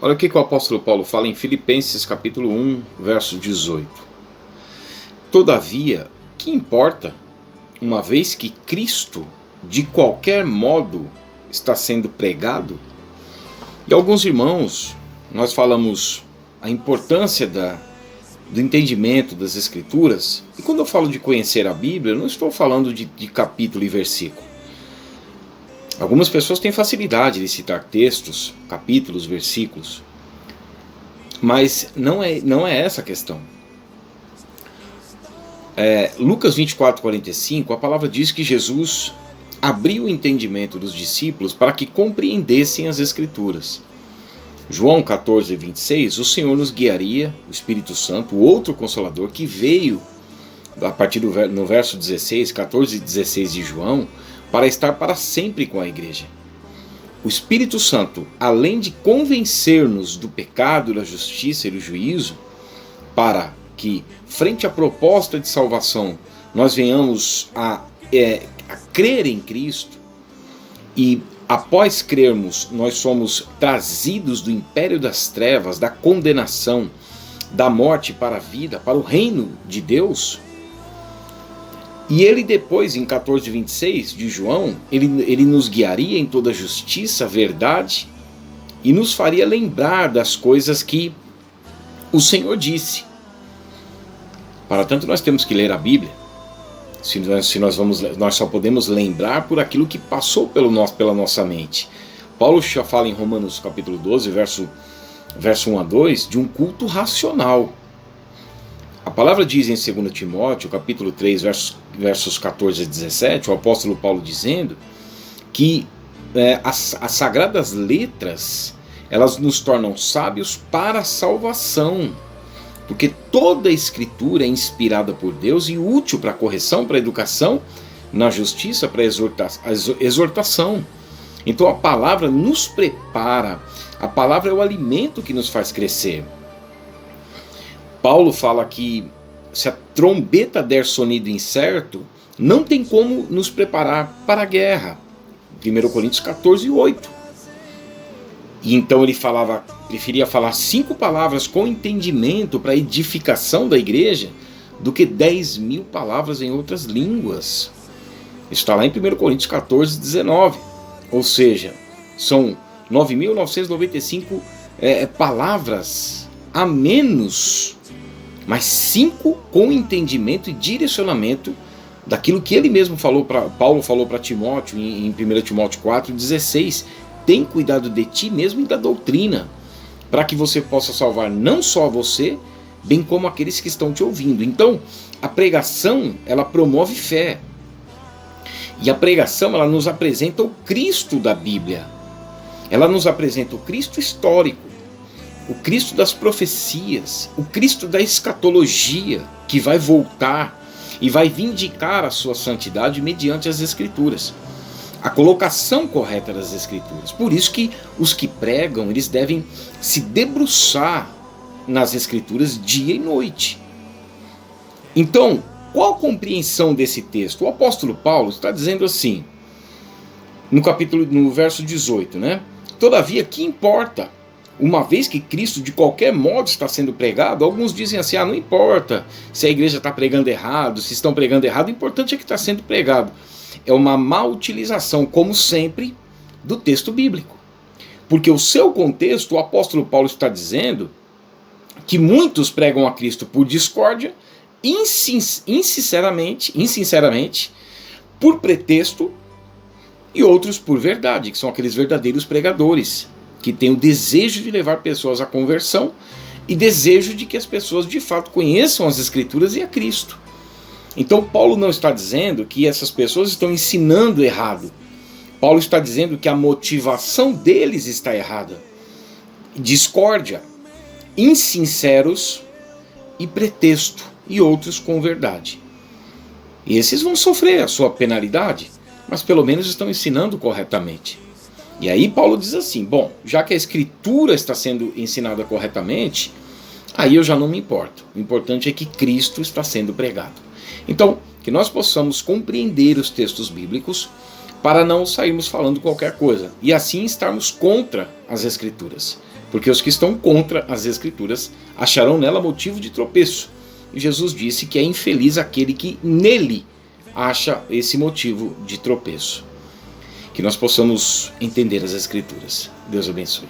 Olha o que o apóstolo Paulo fala em Filipenses capítulo 1, verso 18. Todavia, que importa, uma vez que Cristo, de qualquer modo, está sendo pregado? E alguns irmãos, nós falamos a importância do entendimento das Escrituras, e quando eu falo de conhecer a Bíblia, eu não estou falando de capítulo e versículo. Algumas pessoas têm facilidade de citar textos, capítulos, versículos, mas não é essa a questão. Lucas 24:45, a palavra diz que Jesus abriu o entendimento dos discípulos para que compreendessem as Escrituras. João 14:26, o Senhor nos guiaria, o Espírito Santo, o outro Consolador, que veio a partir no verso 16, 14 e 16 de João, para estar para sempre com a igreja. O Espírito Santo, além de convencer-nos do pecado, da justiça e do juízo, para que, frente à proposta de salvação, nós venhamos a crer em Cristo, e após crermos, nós somos trazidos do império das trevas, da condenação, da morte para a vida, para o reino de Deus. E ele depois, em 14:26 de João, ele nos guiaria em toda justiça, verdade, e nos faria lembrar das coisas que o Senhor disse. Para tanto, nós temos que ler a Bíblia. Nós só podemos lembrar por aquilo que passou pela nossa mente. Paulo já fala em Romanos capítulo 12, verso 1 a 2, de um culto racional. A palavra diz em 2 Timóteo, capítulo 3, versos 14 a 17, o apóstolo Paulo dizendo que as sagradas letras, elas nos tornam sábios para a salvação, porque toda a escritura é inspirada por Deus e útil para a correção, para a educação, na justiça, para a exortação. Então a palavra nos prepara, a palavra é o alimento que nos faz crescer. Paulo fala que se a trombeta der sonido incerto, não tem como nos preparar para a guerra. 1 Coríntios 14:8. E então ele preferia falar 5 palavras com entendimento para a edificação da igreja do que 10.000 palavras em outras línguas. Está lá em 1 Coríntios 14:19. Ou seja, são 9.995 palavras a menos, mas 5 com entendimento e direcionamento daquilo que ele mesmo Paulo falou para Timóteo em 1 Timóteo 4:16. Tem cuidado de ti mesmo e da doutrina, para que você possa salvar não só você, bem como aqueles que estão te ouvindo. Então, a pregação, ela promove fé. E a pregação, ela nos apresenta o Cristo da Bíblia. Ela nos apresenta o Cristo histórico, o Cristo das profecias, o Cristo da escatologia, que vai voltar e vai vindicar a sua santidade mediante as Escrituras. A colocação correta das Escrituras. Por isso que os que pregam, eles devem se debruçar nas Escrituras dia e noite. Então, qual a compreensão desse texto? O apóstolo Paulo está dizendo assim, no verso 18, né? Todavia, que importa? Uma vez que Cristo de qualquer modo está sendo pregado, alguns dizem assim, não importa se a igreja está pregando errado, se estão pregando errado, o importante é que está sendo pregado. É uma má utilização, como sempre, do texto bíblico. Porque o seu contexto, o apóstolo Paulo está dizendo que muitos pregam a Cristo por discórdia, insinceramente, por pretexto, e outros por verdade, que são aqueles verdadeiros pregadores, que têm o desejo de levar pessoas à conversão e desejo de que as pessoas de fato conheçam as Escrituras e a Cristo. Então Paulo não está dizendo que essas pessoas estão ensinando errado. Paulo está dizendo que a motivação deles está errada. Discórdia, insinceros e pretexto, e outros com verdade. E esses vão sofrer a sua penalidade, mas pelo menos estão ensinando corretamente. E aí Paulo diz assim, bom, já que a Escritura está sendo ensinada corretamente, aí eu já não me importo. O importante é que Cristo está sendo pregado. Então, que nós possamos compreender os textos bíblicos para não sairmos falando qualquer coisa e assim estarmos contra as Escrituras. Porque os que estão contra as Escrituras acharão nela motivo de tropeço. E Jesus disse que é infeliz aquele que nele acha esse motivo de tropeço. Que nós possamos entender as Escrituras. Deus abençoe.